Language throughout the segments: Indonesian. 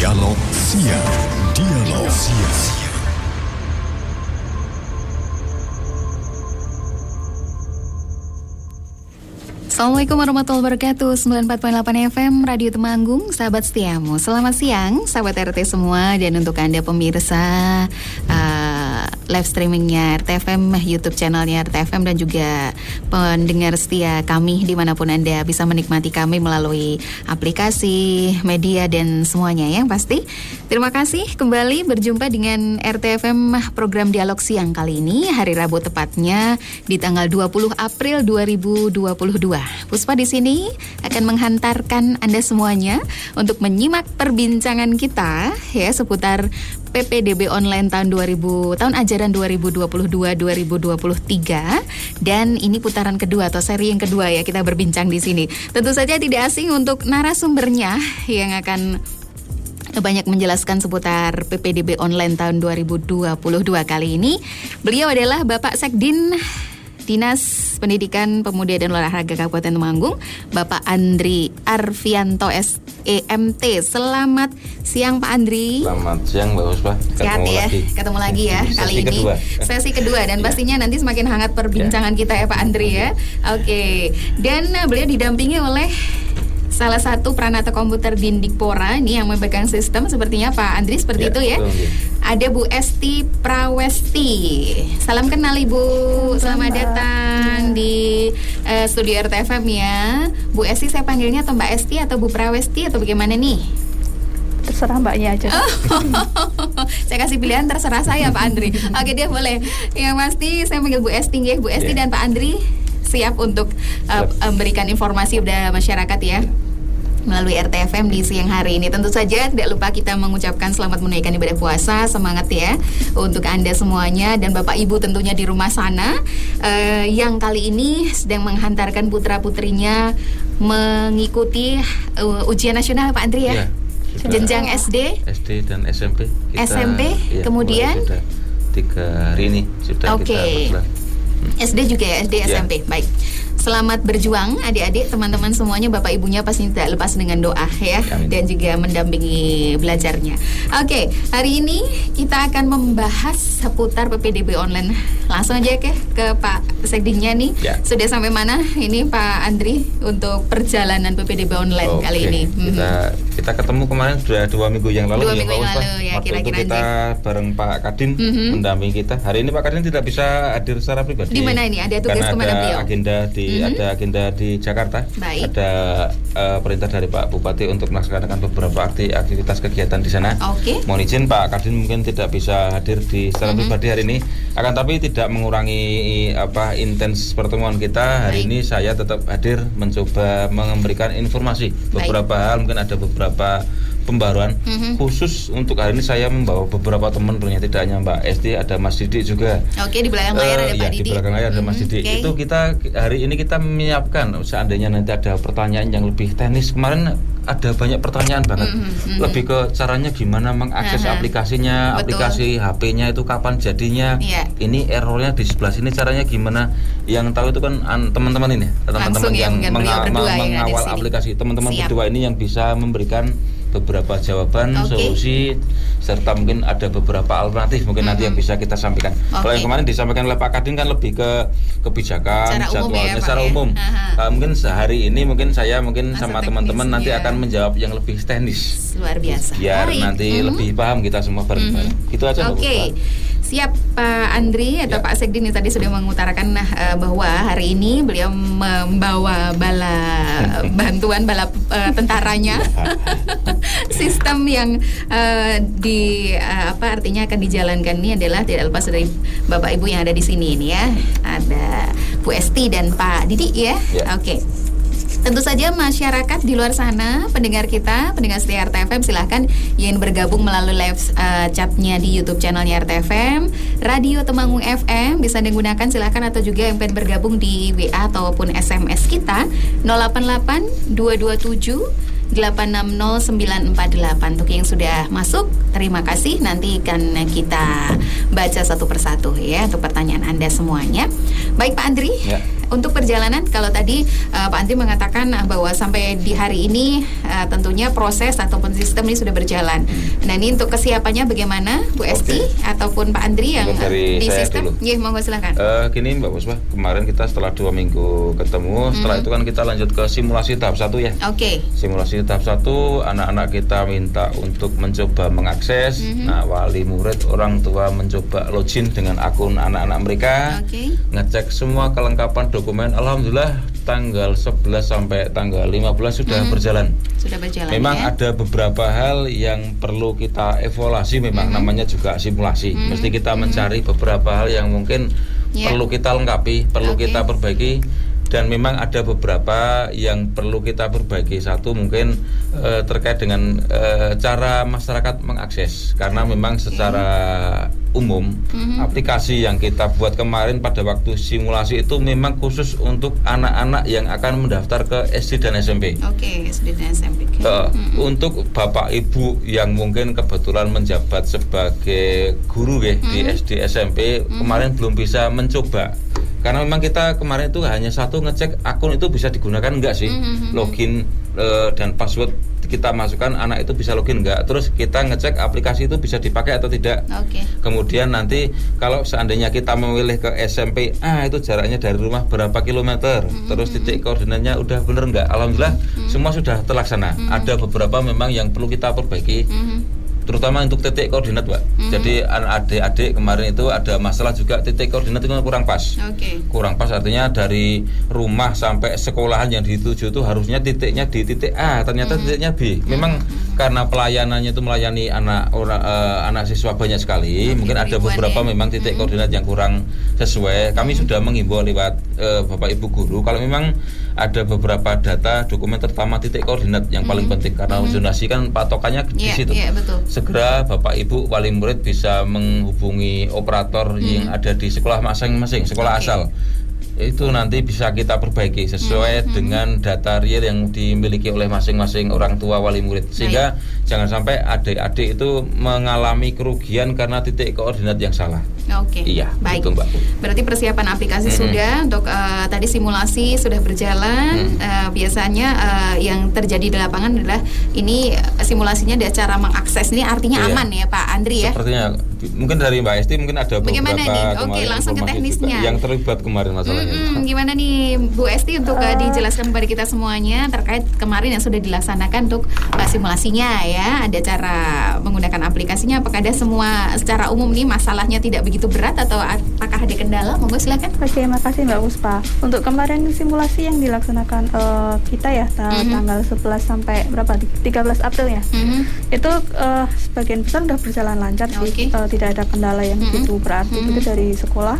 Dialog Siang. Dialog Siang. Assalamualaikum warahmatullahi wabarakatuh. 94.8 FM Radio Temanggung, sahabat setiamu. Selamat siang sahabat RT semua. Dan untuk Anda pemirsa live streamingnya RTFM, YouTube channelnya RTFM, dan juga pendengar setia kami dimanapun Anda bisa menikmati kami melalui aplikasi, media, dan semuanya yang pasti. Terima kasih kembali berjumpa dengan RTFM program Dialog Siang kali ini, hari Rabu tepatnya di tanggal 20 April 2022. Puspa di sini akan menghantarkan Anda semuanya untuk menyimak perbincangan kita ya seputar PPDB online tahun ajaran 2022-2023, dan ini putaran kedua atau seri yang kedua ya kita berbincang di sini. Tentu saja tidak asing untuk narasumbernya yang akan banyak menjelaskan seputar PPDB online tahun 2022 kali ini. Beliau adalah Bapak Sekdin Dinas Pendidikan Pemuda dan Olahraga Kabupaten Temanggung, Bapak Andri Arfianto SEMT. Selamat siang Pak Andri. Selamat siang Mbak Puspa. Sehat ya, ketemu lagi ya kali ini. Sesi kedua dan pastinya nanti semakin hangat perbincangan kita ya Pak Andri ya. Oke. Dan beliau didampingi oleh salah satu Pranata Komputer Dindikpora ini yang memegang sistem sepertinya Pak Andri seperti itu ya. Ada Bu Esti Prawesti. Salam kenal Ibu. Selamat datang di studio RTFM ya. Bu Esti saya panggilnya atau Mbak Esti atau Bu Prawesti atau bagaimana nih? Terserah mbaknya aja. Saya kasih pilihan, terserah saya Pak Andri. Oke deh boleh. Yang pasti saya panggil Bu Esti ya. Bu Esti dan Pak Andri siap untuk memberikan informasi kepada masyarakat ya melalui RTFM di siang hari ini. Tentu saja tidak lupa kita mengucapkan selamat menunaikan ibadah puasa, semangat ya untuk Anda semuanya dan Bapak Ibu tentunya di rumah sana yang kali ini sedang menghantarkan putra-putrinya mengikuti ujian nasional Pak Andri ya. Jenjang SD dan SMP. SMP ya, kemudian 3 hari ini sudah kita bergelar. SD juga ya, SD SMP. Baik. Selamat berjuang adik-adik, teman-teman semuanya, Bapak Ibunya pasti tidak lepas dengan doa ya. Amin. Dan juga mendampingi belajarnya. Oke, hari ini kita akan membahas seputar PPDB online. Langsung aja ke Pak Sekdinnya nih. Ya. Sudah sampai mana ini Pak Andri untuk perjalanan PPDB online kali ini? Kita ketemu kemarin sudah 2 minggu yang lalu. 2 minggu yang lalu ya, kira-kira kita bareng Pak Kadin mendampingi kita. Hari ini Pak Kadin tidak bisa hadir secara pribadi. Di mana ini? Ada tugas kemana beliau? Ada agenda di Jakarta. Baik. Ada perintah dari Pak Bupati untuk melaksanakan beberapa aktivitas kegiatan di sana. Mohon izin Pak Kadin mungkin tidak bisa hadir di secara pribadi hari ini. Akan tapi tidak mengurangi intens pertemuan kita. Hari ini saya tetap hadir mencoba memberikan informasi beberapa hal, mungkin ada beberapa pembaruan khusus untuk hari ini. Saya membawa beberapa teman, tidak hanya Mbak Esti, ada Mas Didik juga. Di belakang layar ada Pak Didik. Di belakang layar ada Mas Didik. Itu kita hari ini kita menyiapkan seandainya nanti ada pertanyaan yang lebih teknis. Kemarin ada banyak pertanyaan banget. Lebih ke caranya gimana mengakses aplikasinya, aplikasi HP-nya itu kapan jadinya. Ini errornya di sebelah sini, caranya gimana. Yang tahu itu kan teman-teman ini, teman-teman yang mengawal aplikasi. Teman-teman berdua ini yang bisa memberikan beberapa jawaban, solusi, serta mungkin ada beberapa alternatif mungkin nanti yang bisa kita sampaikan. Kalau yang kemarin disampaikan oleh Pak Kadin kan lebih ke kebijakan, jadwalnya secara umum. Mungkin sehari ini mungkin saya sama teman-teman nanti akan menjawab yang lebih teknis. Luar biasa. Biar nanti lebih paham kita semua bareng-bareng. Itu aja. Siap Pak Andri atau Pak Sekdin yang tadi sudah mengutarakan bahwa hari ini beliau membawa bantuan bala tentaranya. Sistem yang artinya akan dijalankan ini adalah tidak lepas dari Bapak Ibu yang ada di sini ini ya. Ada Bu Esti dan Pak Didik ya. Tentu saja masyarakat di luar sana, pendengar kita, pendengar setia RTFM, silahkan yang bergabung melalui live chatnya di YouTube channelnya RTFM, Radio Temanggung FM, bisa digunakan silahkan, atau juga yang pengen bergabung di WA ataupun SMS kita 088 227 860-948. Untuk yang sudah masuk, terima kasih. Nanti akan kita baca satu persatu ya untuk pertanyaan Anda semuanya. Baik Pak Andri, Untuk perjalanan, kalau tadi Pak Andri mengatakan bahwa sampai di hari ini tentunya proses ataupun sistem ini sudah berjalan. Nah, ini untuk kesiapannya bagaimana, Bu Esti ataupun Pak Andri yang di sistem? Iya, monggo silakan. Gini Mbak Puspa, kemarin kita setelah 2 minggu ketemu, setelah itu kan kita lanjut ke simulasi tahap 1 ya. Oke. Simulasi tahap 1, anak-anak kita minta untuk mencoba mengakses. Nah, wali murid, orang tua mencoba login dengan akun anak-anak mereka. Ngecek semua kelengkapan dokumen. Alhamdulillah tanggal 11 sampai tanggal 15 sudah berjalan. Sudah berjalan. Memang ya? ada beberapa hal yang perlu kita evaluasi, memang namanya juga simulasi. Mesti kita mencari beberapa hal yang mungkin perlu kita lengkapi, perlu kita perbaiki. Dan memang ada beberapa yang perlu kita perbaiki. Satu mungkin terkait dengan cara masyarakat mengakses. Karena memang secara umum aplikasi yang kita buat kemarin pada waktu simulasi itu memang khusus untuk anak-anak yang akan mendaftar ke SD dan SMP. Oke, SD dan SMP. Untuk bapak ibu yang mungkin kebetulan menjabat sebagai guru ya di SD SMP kemarin belum bisa mencoba. Karena memang kita kemarin itu hanya satu ngecek akun itu bisa digunakan enggak sih, login dan password kita masukkan, anak itu bisa login enggak, terus kita ngecek aplikasi itu bisa dipakai atau tidak. Kemudian nanti kalau seandainya kita memilih ke SMP itu jaraknya dari rumah berapa kilometer, terus titik koordinatnya udah bener enggak. Alhamdulillah semua sudah terlaksana. Ada beberapa memang yang perlu kita perbaiki, terutama untuk titik koordinat, Pak. Jadi adik-adik kemarin itu ada masalah juga, titik koordinat itu kurang pas. Kurang pas artinya dari rumah sampai sekolahan yang dituju itu harusnya titiknya di titik A, ternyata titiknya B. Memang karena pelayanannya itu melayani anak siswa banyak sekali, mungkin ada beberapa memang titik koordinat yang kurang sesuai. Kami sudah menghimbau lewat Bapak Ibu guru, kalau memang ada beberapa data dokumen terutama titik koordinat yang paling penting, karena zonasi kan patokannya di situ. Betul. Segera Bapak Ibu wali murid bisa menghubungi operator yang ada di sekolah masing-masing, sekolah asal. Itu nanti bisa kita perbaiki sesuai dengan data real yang dimiliki oleh masing-masing orang tua wali murid, sehingga jangan sampai adik-adik itu mengalami kerugian karena titik koordinat yang salah. Iya, baik. betul, Mbak. Berarti persiapan aplikasi sudah, untuk tadi simulasi sudah berjalan. Biasanya yang terjadi di lapangan adalah ini simulasinya ada cara mengakses, ini artinya aman ya Pak Andri ya. Sepertinya mungkin dari Mbak Esti mungkin ada bagaimana beberapa nih? Langsung ke teknisnya yang terlibat kemarin masalahnya. Gimana nih Bu Esti untuk dijelaskan kepada kita semuanya terkait kemarin yang sudah dilaksanakan untuk simulasinya ya. Ada cara menggunakan aplikasinya, apakah ada semua secara umum nih masalahnya tidak begitu berat atau apakah ada kendala? Monggo silakan. Oke, makasih Mbak Puspa. Untuk kemarin simulasi yang dilaksanakan kita ya tanggal 11 sampai berapa? 13 April ya. Itu sebagian besar sudah berjalan lancar sih. Tidak ada kendala yang begitu berarti itu dari sekolah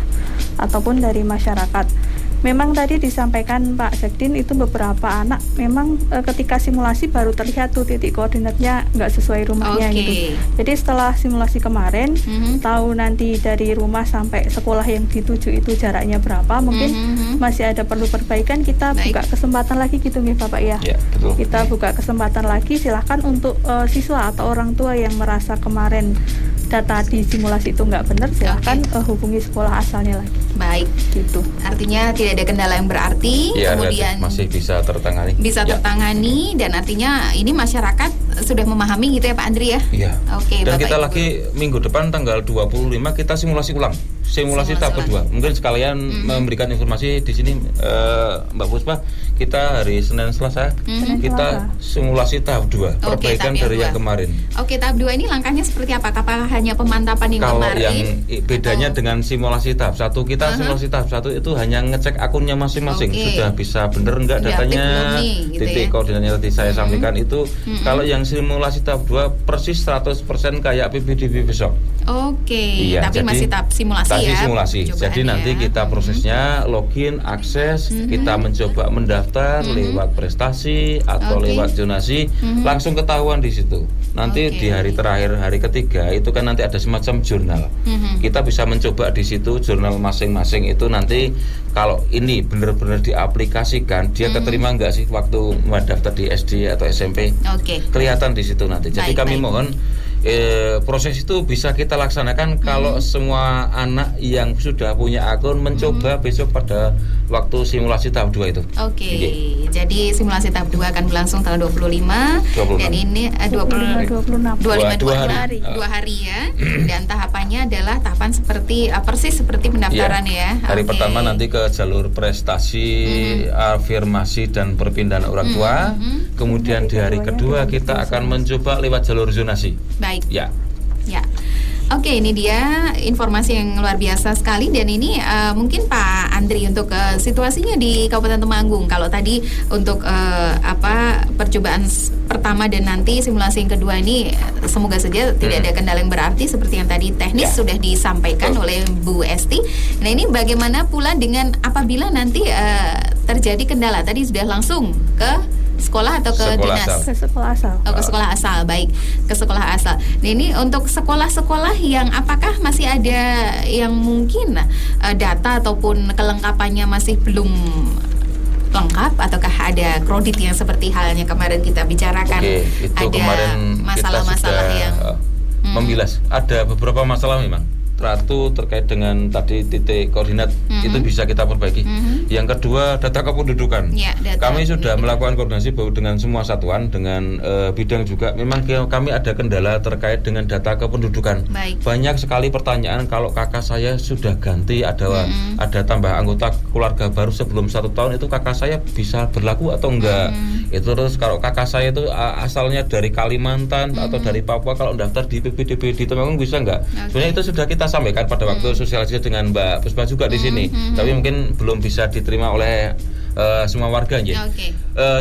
ataupun dari masyarakat. Memang tadi disampaikan Pak Sekdin itu beberapa anak memang ketika simulasi baru terlihat tuh titik koordinatnya nggak sesuai rumahnya gitu. Jadi setelah simulasi kemarin tahu nanti dari rumah sampai sekolah yang dituju itu jaraknya berapa, mungkin masih ada perlu perbaikan, kita buka kesempatan lagi gitu nih Bapak ya. Betul. Kita buka kesempatan lagi, silahkan untuk siswa atau orang tua yang merasa kemarin data di simulasi itu nggak benar, silahkan hubungi sekolah asalnya lagi. Baik, gitu. Artinya tidak ada kendala yang berarti, kemudian masih bisa tertangani. Tertangani, dan artinya ini masyarakat sudah memahami gitu ya Pak Andri ya. Iya. Dan Bapak kita Ibu. lagi minggu depan tanggal 25 kita simulasi ulang. Simulasi tahap kedua. Mungkin sekalian memberikan informasi di sini Mbak Puspa, kita hari Senin Selasa kita simulasi tahap 2, perbaikan dari yang kemarin. Tahap 2 ini langkahnya seperti apa? Apakah hanya pemantapan yang kalau kemarin? Yang bedanya dengan simulasi tahap 1, kita simulasi tahap 1 itu hanya ngecek akunnya masing-masing, sudah bisa bener enggak datanya, titik koordinatnya tadi saya sampaikan itu. Kalau yang simulasi tahap 2 persis 100% kayak PPDB besok. Tapi masih tahap simulasi ya. Jadi nanti kita prosesnya login, akses, kita mencoba mendaftar lewat prestasi atau lewat zonasi, langsung ketahuan di situ. Nanti di hari terakhir, hari ketiga itu kan nanti ada semacam jurnal. Kita bisa mencoba di situ jurnal masing-masing itu nanti kalau ini benar-benar diaplikasikan, dia keterima enggak sih waktu mendaftar di SD atau SMP. Kelihatan di situ nanti. Jadi kami mohon proses itu bisa kita laksanakan kalau semua anak yang sudah punya akun mencoba besok pada waktu simulasi tahap 2 itu. Oke. Jadi simulasi tahap 2 akan berlangsung tanggal 25 dan ini 25 hari ya. Dan tahapannya adalah tahapan seperti persis seperti pendaftaran ya. Hari pertama nanti ke jalur prestasi, afirmasi dan perpindahan orang tua. Kemudian di hari kedua kita akan mencoba lewat jalur zonasi. Baik. Ya. Oke, ini dia informasi yang luar biasa sekali. Dan ini mungkin Pak Andri untuk situasinya di Kabupaten Temanggung. Kalau tadi untuk percobaan pertama dan nanti simulasi yang kedua ini semoga saja tidak ada kendala yang berarti seperti yang tadi teknis sudah disampaikan oleh Bu Esti. Nah, ini bagaimana pula dengan apabila nanti terjadi kendala? Tadi sudah langsung ke sekolah atau ke dinas? Ke sekolah asal. Ke sekolah asal, baik. Ke sekolah asal. Nah, ini untuk sekolah-sekolah yang apakah masih ada yang mungkin data ataupun kelengkapannya masih belum lengkap, ataukah ada kredit yang seperti halnya kemarin kita bicarakan? Itu ada masalah-masalah yang membilas. Ada beberapa masalah memang. Ratu terkait dengan tadi titik koordinat itu bisa kita perbaiki. Yang kedua data kependudukan. Kami sudah melakukan koordinasi dengan semua satuan, dengan bidang juga. Memang kami ada kendala terkait dengan data kependudukan. Banyak sekali pertanyaan kalau kakak saya sudah ganti, ada tambah anggota keluarga baru sebelum 1 tahun itu kakak saya bisa berlaku atau enggak. Itu terus kalau kakak saya itu asalnya dari Kalimantan atau dari Papua, kalau daftar di PPDB di Temanggung bisa enggak? Sebenarnya itu sudah kita sampaikan pada waktu sosialisasi dengan Mbak Puspa juga di sini, tapi mungkin belum bisa diterima oleh semua warga.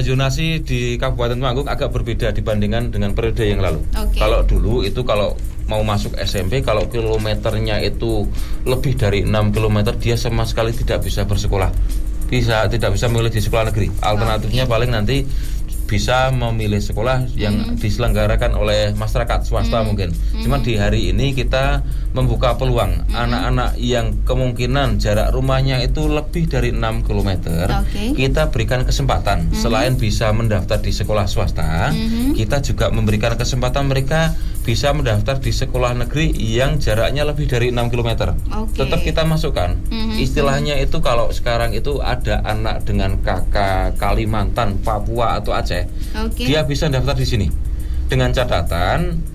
Zonasi di Kabupaten Temanggung agak berbeda dibandingkan dengan periode yang lalu. Kalau dulu itu kalau mau masuk SMP, kalau kilometernya itu lebih dari 6 km dia sama sekali tidak bisa bersekolah, tidak bisa memilih di sekolah negeri. Alternatifnya paling nanti bisa memilih sekolah yang diselenggarakan oleh masyarakat swasta mungkin. Cuma di hari ini kita membuka peluang anak-anak yang kemungkinan jarak rumahnya itu lebih dari 6 km. Kita berikan kesempatan selain bisa mendaftar di sekolah swasta, kita juga memberikan kesempatan mereka bisa mendaftar di sekolah negeri yang jaraknya lebih dari 6 km. Tetap kita masukkan. Istilahnya itu kalau sekarang itu ada anak dengan kakak Kalimantan, Papua atau Aceh, dia bisa daftar di sini. Dengan catatan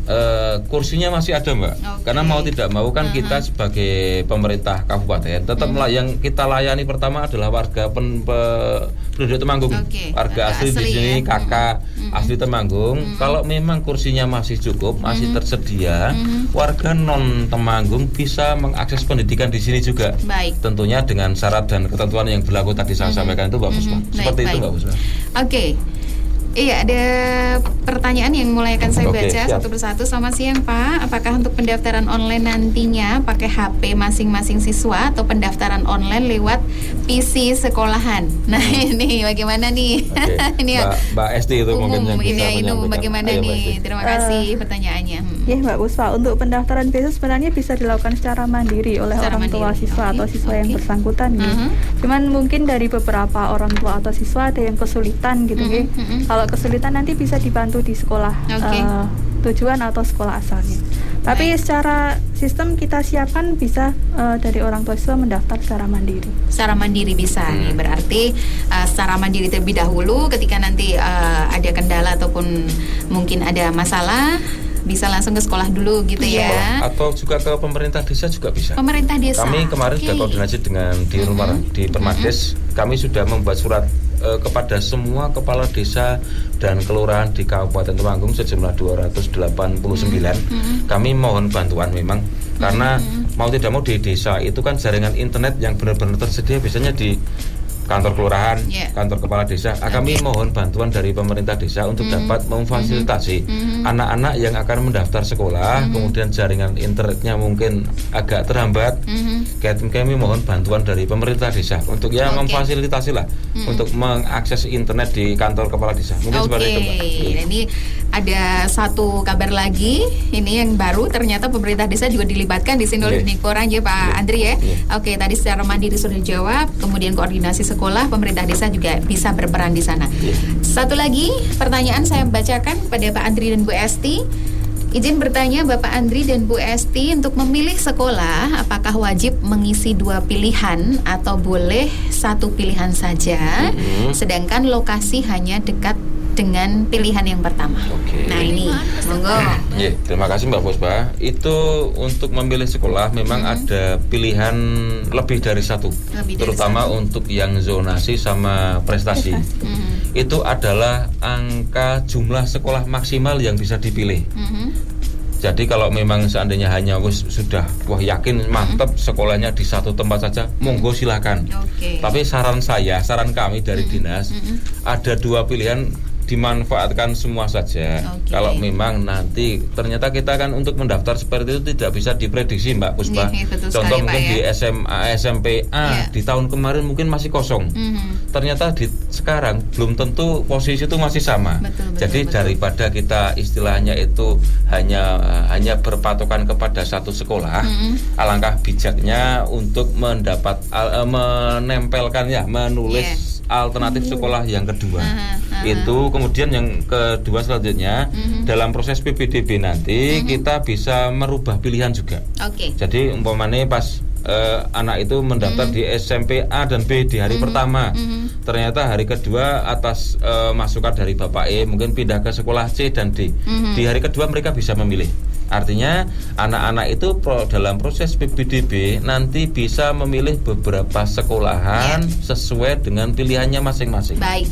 kursinya masih ada, Mbak. Karena mau tidak mau kan kita sebagai pemerintah kabupaten tetap yang kita layani pertama adalah warga penduduk Temanggung. Warga asli di sini, kakak asli Temanggung. Kalau memang kursinya masih cukup, masih tersedia, warga non Temanggung bisa mengakses pendidikan di sini juga. Tentunya dengan syarat dan ketentuan yang berlaku tadi saya sampaikan itu, Mbak Puspa. Seperti itu, Mbak Puspa. Iya, ada pertanyaan yang mulai akan saya baca satu persatu. Selamat siang, Pak. Apakah untuk pendaftaran online nantinya pakai HP masing-masing siswa atau pendaftaran online lewat PC sekolahan? Nah, ini bagaimana nih? Ini Mbak Esti itu mungkin yang bisa menyampaikan. Bagaimana nih? Terima kasih pertanyaannya. Ya, Mbak Puspa, untuk pendaftaran beasiswa sebenarnya bisa dilakukan secara mandiri oleh orang tua siswa atau siswa yang bersangkutan. Cuman mungkin dari beberapa orang tua atau siswa ada yang kesulitan gitu. Kalau kesulitan nanti bisa dibantu di sekolah tujuan atau sekolah asalnya. Tapi secara sistem kita siapkan bisa dari orang tua siswa mendaftar secara mandiri. Secara mandiri bisa nih, berarti secara mandiri terlebih dahulu. Ketika nanti ada kendala ataupun mungkin ada masalah, bisa langsung ke sekolah dulu gitu ya. Atau juga ke pemerintah desa juga bisa. Pemerintah desa. Kami kemarin sudah koordinasi dengan di Permades. Kami sudah membuat surat kepada semua kepala desa dan kelurahan di Kabupaten Temanggung sejumlah 289. Kami mohon bantuan memang karena mau tidak mau di desa itu kan jaringan internet yang benar-benar tersedia biasanya di kantor kelurahan, kantor kepala desa. Kami mohon bantuan dari pemerintah desa untuk dapat memfasilitasi anak-anak yang akan mendaftar sekolah, kemudian jaringan internetnya mungkin agak terhambat. Kami mohon bantuan dari pemerintah desa untuk memfasilitasi lah untuk mengakses internet di kantor kepala desa. Mungkin seperti itu, Mbak. Ini ada satu kabar lagi, ini yang baru, ternyata pemerintah desa juga dilibatkan di sini oleh Nikoran ya Pak Andri ya. Tadi secara mandiri sudah dijawab, kemudian koordinasi sekolah, pemerintah desa juga bisa berperan di sana. Satu lagi pertanyaan saya bacakan pada Pak Andri dan Bu Esti. Izin bertanya Bapak Andri dan Bu Esti, untuk memilih sekolah apakah wajib mengisi 2 pilihan atau boleh 1 pilihan saja, sedangkan lokasi hanya dekat dengan pilihan yang pertama. Nah ini, monggo. Terima kasih Mbak Puspa. Itu untuk memilih sekolah memang ada pilihan lebih dari 1, terutama untuk yang zonasi sama prestasi. Itu adalah angka jumlah sekolah maksimal yang bisa dipilih. Jadi kalau memang seandainya hanya sudah yakin mantap sekolahnya di 1 tempat saja, monggo silakan. Tapi saran kami dari dinas, ada 2 pilihan, dimanfaatkan semua saja. Kalau memang nanti ternyata kita kan untuk mendaftar seperti itu tidak bisa diprediksi Mbak Puspa. Contoh mungkin di SMA, SMPA di tahun kemarin mungkin masih kosong. Ternyata sekarang belum tentu posisi itu masih sama. Jadi daripada kita istilahnya itu hanya berpatokan kepada 1 sekolah, alangkah bijaknya untuk menempelkan menulis alternatif sekolah yang kedua. Itu kemudian yang kedua selanjutnya dalam proses PPDB nanti kita bisa merubah pilihan juga. Jadi umpamanya pas anak itu mendaftar di SMP A dan B di hari pertama, ternyata hari kedua atas masukan dari Bapak E mungkin pindah ke sekolah C dan D. Di hari kedua mereka bisa memilih. Artinya anak-anak itu dalam proses PPDB nanti bisa memilih beberapa sekolahan sesuai dengan pilihannya masing-masing. Baik.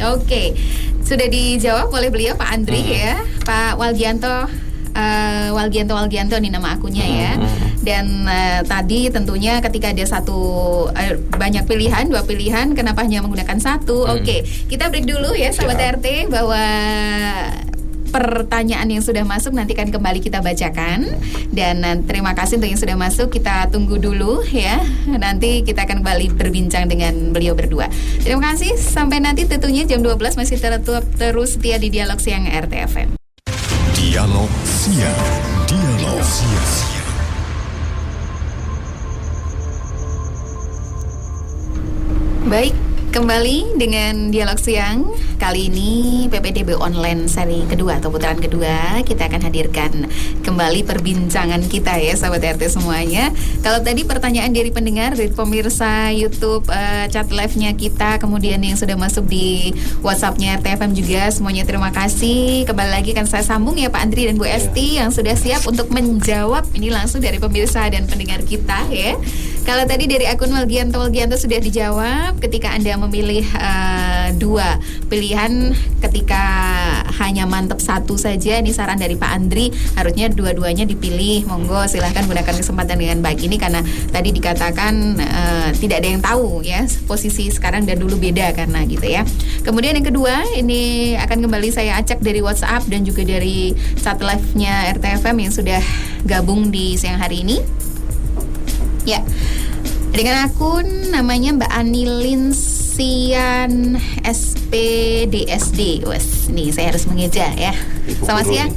Oke. Sudah dijawab oleh beliau Pak Andri ya, Pak Walgianto. Walgianto nih nama akunnya ya. Dan tadi tentunya ketika ada banyak pilihan, 2 pilihan, kenapa hanya menggunakan 1? Oke, kita break dulu ya sahabat RT, bahwa pertanyaan yang sudah masuk nanti akan kembali kita bacakan. Dan terima kasih untuk yang sudah masuk. Kita tunggu dulu ya. Nanti kita akan kembali berbincang dengan beliau berdua. Terima kasih. Sampai nanti tentunya jam 12 masih terus setia di Dialog Siang RTFM. Dialog Siang. Dialog Siang. Baik, kembali dengan Dialog Siang. Kali ini PPDB online seri kedua atau putaran kedua, kita akan hadirkan kembali perbincangan kita ya sahabat RT semuanya. Kalau tadi pertanyaan dari pendengar, dari pemirsa YouTube chat live-nya kita, kemudian yang sudah masuk di WhatsApp-nya RTFM juga, semuanya terima kasih. Kembali lagi kan saya sambung ya Pak Andri dan Bu Esti yang sudah siap untuk menjawab ini langsung dari pemirsa dan pendengar kita ya. Kalau tadi dari akun Walgianto sudah dijawab, ketika Anda memilih 2 pilihan, ketika hanya mantep 1 saja, ini saran dari Pak Andri, harusnya dua-duanya dipilih. Monggo silahkan gunakan kesempatan dengan baik ini, karena tadi dikatakan tidak ada yang tahu ya posisi sekarang dan dulu beda karena gitu ya. Kemudian yang kedua, ini akan kembali saya acak dari WhatsApp dan juga dari chat live-nya RTFM yang sudah gabung di siang hari ini. Ya, dengan akun namanya Mbak Anilin Sian SPDSD. Wes, nih saya harus mengeja ya. Selamat siang.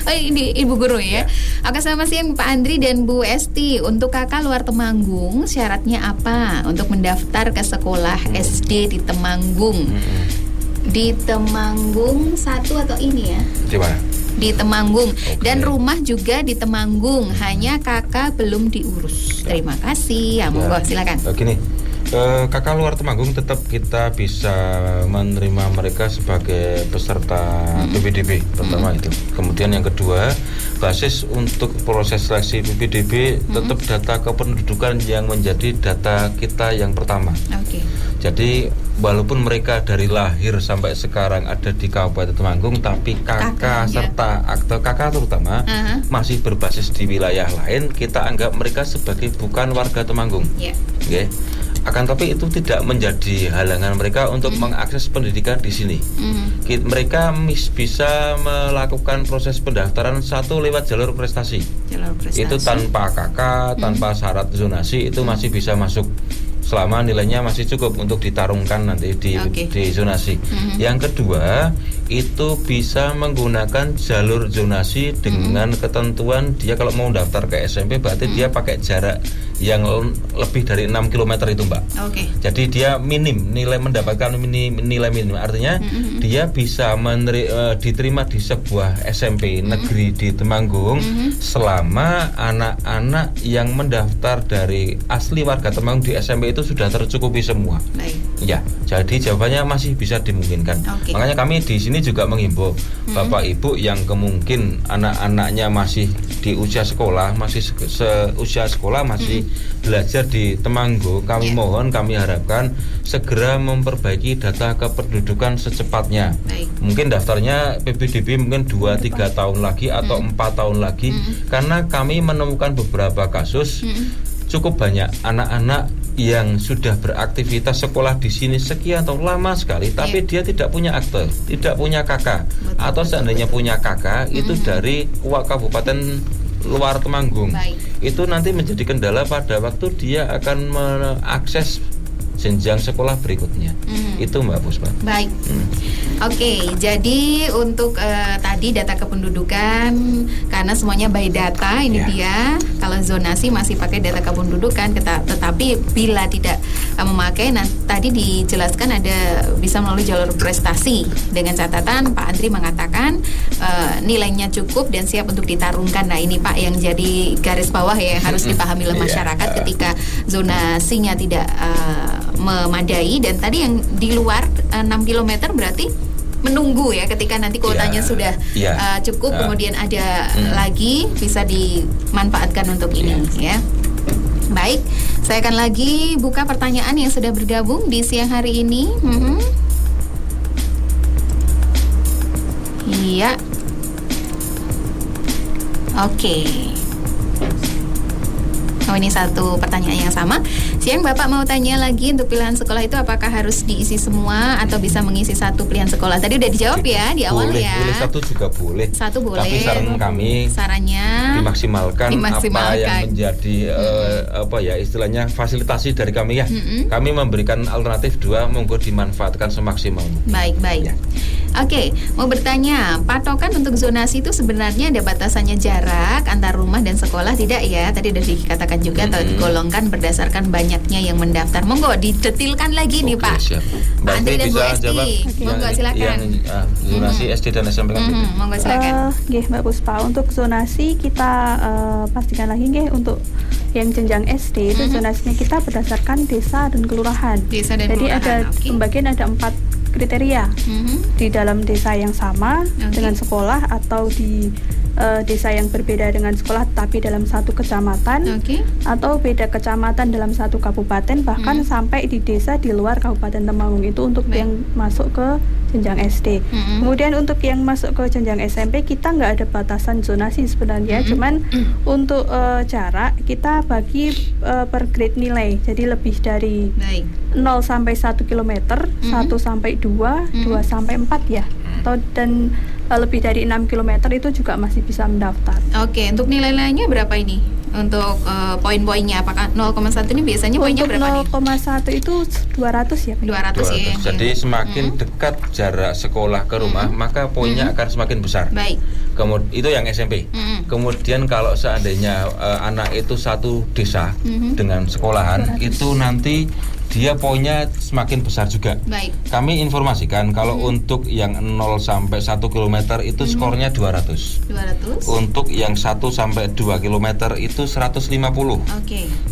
Oh, ini Ibu Guru ya. Oke, selamat siang Pak Andri dan Bu Esti. Untuk kakak luar Temanggung, syaratnya apa untuk mendaftar ke sekolah SD di Temanggung? Di Temanggung 1 atau ini ya? Di mana? Di Temanggung. Dan rumah juga di Temanggung, hanya kakak belum diurus. Terima kasih. Ya, monggo silakan. Gini, kakak luar Temanggung tetap kita bisa menerima mereka sebagai peserta PPDB pertama itu. Kemudian yang kedua, basis untuk proses seleksi PPDB tetap data kependudukan yang menjadi data kita yang pertama. Jadi walaupun mereka dari lahir sampai sekarang ada di Kabupaten Temanggung, tapi kakak serta akte kakak terutama masih berbasis di wilayah lain, kita anggap mereka sebagai bukan warga Temanggung. Okay. Akan tapi itu tidak menjadi halangan mereka untuk mengakses pendidikan di sini. Mereka bisa melakukan proses pendaftaran 1 lewat jalur prestasi. Itu tanpa kakak, tanpa syarat zonasi, itu masih bisa masuk selama nilainya masih cukup untuk ditarungkan nanti di zonasi. Yang kedua, itu bisa menggunakan jalur zonasi dengan ketentuan dia kalau mau daftar ke SMP berarti dia pakai jarak yang lebih dari 6 km itu, Mbak. Jadi dia mendapatkan nilai minim. Artinya dia bisa diterima di sebuah SMP negeri di Temanggung selama anak-anak yang mendaftar dari asli warga Temanggung di SMP itu sudah tercukupi semua. Ya, jadi jawabannya masih bisa dimungkinkan. Makanya kami di sini juga menghimbau Bapak Ibu yang kemungkin anak-anaknya masih di usia sekolah, masih seusia sekolah, masih belajar di Temanggung, kami mohon, kami harapkan segera memperbaiki data kependudukan secepatnya. Mungkin daftarnya PPDB mungkin 2-3 tahun lagi atau 4 tahun lagi, karena kami menemukan beberapa kasus cukup banyak anak-anak yang sudah beraktivitas sekolah di sini sekian tahun lama sekali, tapi dia tidak punya akte, tidak punya kakak, atau seandainya punya kakak itu dari kabupaten luar Temanggung. Itu nanti menjadi kendala pada waktu dia akan mengakses jenjang sekolah berikutnya. Itu Mbak Puspa. Baik. Oke, jadi untuk tadi data kependudukan karena semuanya by data ini dia. Kalau zonasi masih pakai data kependudukan, tetapi bila tidak memakai, tadi dijelaskan ada bisa melalui jalur prestasi dengan catatan Pak Andri mengatakan nilainya cukup dan siap untuk ditarungkan. Nah ini Pak yang jadi garis bawah ya yang harus dipahami oleh masyarakat ketika zonasinya tidak memadai, dan tadi yang di luar 6 km berarti menunggu ya ketika nanti kuotanya sudah cukup, kemudian ada lagi bisa dimanfaatkan untuk ini ya. Baik, saya akan lagi buka pertanyaan yang sudah bergabung di siang hari ini. Iya. Oke. Oh ini satu pertanyaan yang sama. Siang Bapak mau tanya lagi, untuk pilihan sekolah itu apakah harus diisi semua atau bisa mengisi satu pilihan sekolah? Tadi udah dijawab ya di awal ya. Boleh, satu juga boleh. Satu boleh. Tapi sarannya dimaksimalkan apa yang menjadi istilahnya fasilitasi dari kami ya. Kami memberikan alternatif 2, monggo dimanfaatkan semaksimalnya. Baik. Ya. Oke, mau bertanya, patokan untuk zonasi itu sebenarnya ada batasannya jarak antar rumah dan sekolah tidak ya? Tadi sudah dikatakan juga atau digolongkan berdasarkan banyaknya yang mendaftar. Monggo didetilkan lagi nih Pak. Siap. Pak Andri dan Bu Esti. Monggo silakan. Zonasi SD dan SMP kan. Monggo silakan. Mbak Puspa, untuk zonasi kita pastikan lagi untuk yang jenjang SD itu zonasinya kita berdasarkan desa dan kelurahan. Jadi ada pembagian ada 4 kriteria di dalam desa yang sama dengan sekolah, atau di desa yang berbeda dengan sekolah tapi dalam satu kecamatan, atau beda kecamatan dalam satu kabupaten, bahkan sampai di desa di luar Kabupaten Temanggung. Itu untuk yang masuk ke jenjang SD. Kemudian untuk yang masuk ke jenjang SMP kita nggak ada batasan zonasi sebenarnya, cuman untuk jarak kita bagi per grade nilai, jadi lebih dari 0 sampai 1 km, 1 sampai 2, 2 sampai 4 ya, dan lebih dari 6 km itu juga masih bisa mendaftar. Oke, untuk nilai-nilainya berapa ini? Untuk poin-poinnya apakah 0,1 ini biasanya poinnya berapa nih? 0,1 itu 200 ya. 200 ya. Jadi semakin dekat jarak sekolah ke rumah, maka poinnya akan semakin besar. Baik. Kemudian itu yang SMP. Kemudian kalau seandainya anak itu satu desa dengan sekolahan, 200. Itu nanti dia poinnya semakin besar juga. Baik. Kami informasikan kalau untuk yang 0 sampai 1 km itu skornya 200. Untuk yang 1 sampai 2 km itu 150.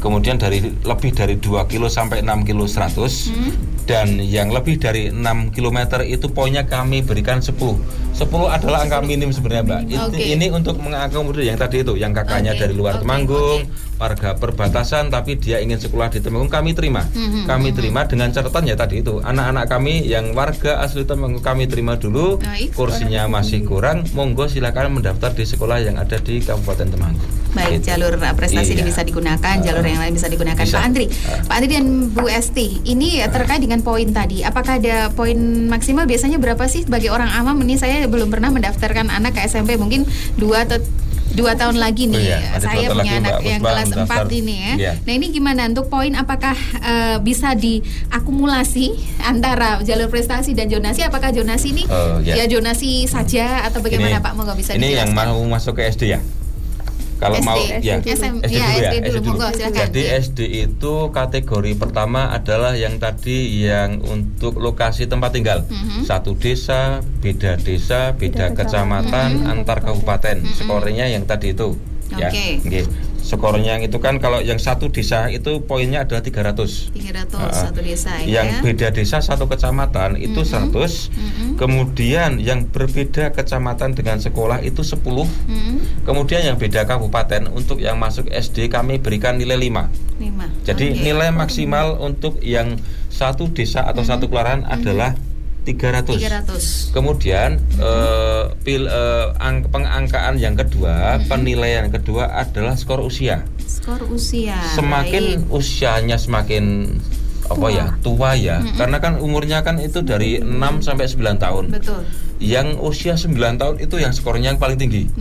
Kemudian lebih dari 2 kilo sampai 6 kilo 100. Dan yang lebih dari 6 km itu poinnya kami berikan 10. 10 adalah angka minim sebenarnya Mbak. Ini untuk mengakomodir yang tadi itu, yang kakaknya dari luar Temanggung, warga perbatasan tapi dia ingin sekolah di Temanggung, kami terima. Kami terima dengan catatan ya tadi itu, anak-anak kami yang warga asli Temanggung kami terima dulu. Kursinya masih kurang, monggo silakan mendaftar di sekolah yang ada di Kabupaten Temanggung. Baik, jalur prestasi bisa digunakan, jalur yang lain bisa digunakan. Pak Andri dan Bu Esti, ini terkait dengan poin tadi, apakah ada poin maksimal biasanya berapa sih bagi orang awam? Ini saya belum pernah mendaftarkan anak ke SMP, mungkin 2 atau 2 tahun lagi nih. Saya punya anak yang kelas 4 ini ya. Nah, ini gimana untuk poin, apakah bisa diakumulasi antara jalur prestasi dan zonasi? Apakah zonasi ini ya zonasi saja atau bagaimana Pak? Monggo bisa dijelaskan. Ini yang mau masuk ke SD ya? Kalau SD, mau ya SD dulu. Monggo, Jadi SD itu kategori pertama adalah yang tadi yang untuk lokasi tempat tinggal. Satu desa, beda kecamatan, antar kabupaten. Skornya yang tadi itu. Ya. Okay. Skornya yang itu kan kalau yang satu desa itu poinnya adalah 300. Satu desa ya. Yang beda desa satu kecamatan itu 100. Kemudian yang berbeda kecamatan dengan sekolah itu 10. Kemudian yang beda kabupaten untuk yang masuk SD kami berikan nilai 5. Jadi nilai maksimal untuk yang satu desa atau satu kelurahan adalah 300. Kemudian pengangkaan yang kedua, penilaian kedua adalah skor usia. Semakin usianya semakin tua ya. Karena kan umurnya kan itu dari 6 sampai 9 tahun. Betul. Yang usia 9 tahun itu yang skornya yang paling tinggi.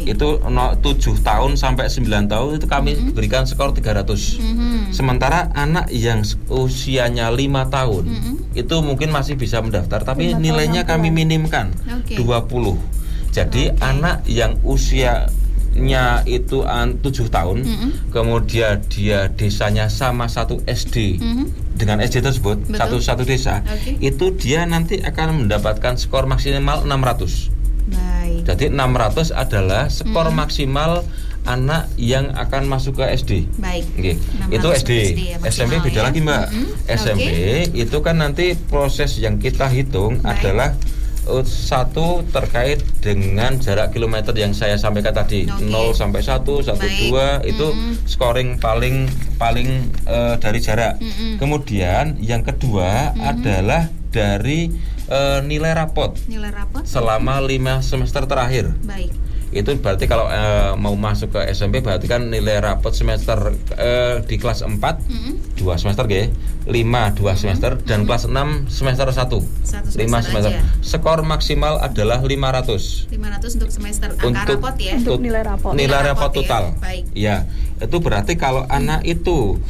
Itu 7 tahun sampai 9 tahun itu kami berikan skor 300. Sementara anak yang usianya 5 tahun itu mungkin masih bisa mendaftar, tapi nilainya kami minimkan 20. Jadi anak yang usianya itu 7 tahun, kemudian dia desanya sama satu SD dengan SD tersebut, satu desa, itu dia nanti akan mendapatkan skor maksimal 600. Jadi 600 adalah skor maksimal anak yang akan masuk ke SD. Itu SD. SMP beda lagi Mbak. SMP itu kan nanti proses yang kita hitung adalah satu terkait dengan jarak kilometer yang saya sampaikan tadi, 0 sampai 1, 1, 2 itu scoring paling dari jarak. Kemudian yang kedua adalah dari nilai rapot selama 5 semester terakhir. Itu berarti kalau mau masuk ke SMP berarti kan nilai rapot semester di kelas 4 2 semester 5 2 semester dan kelas 6 semester 1 5 semester. Skor maksimal adalah 500 untuk semester angka rapot ya. Untuk nilai rapot total. Ya, itu berarti kalau anak itu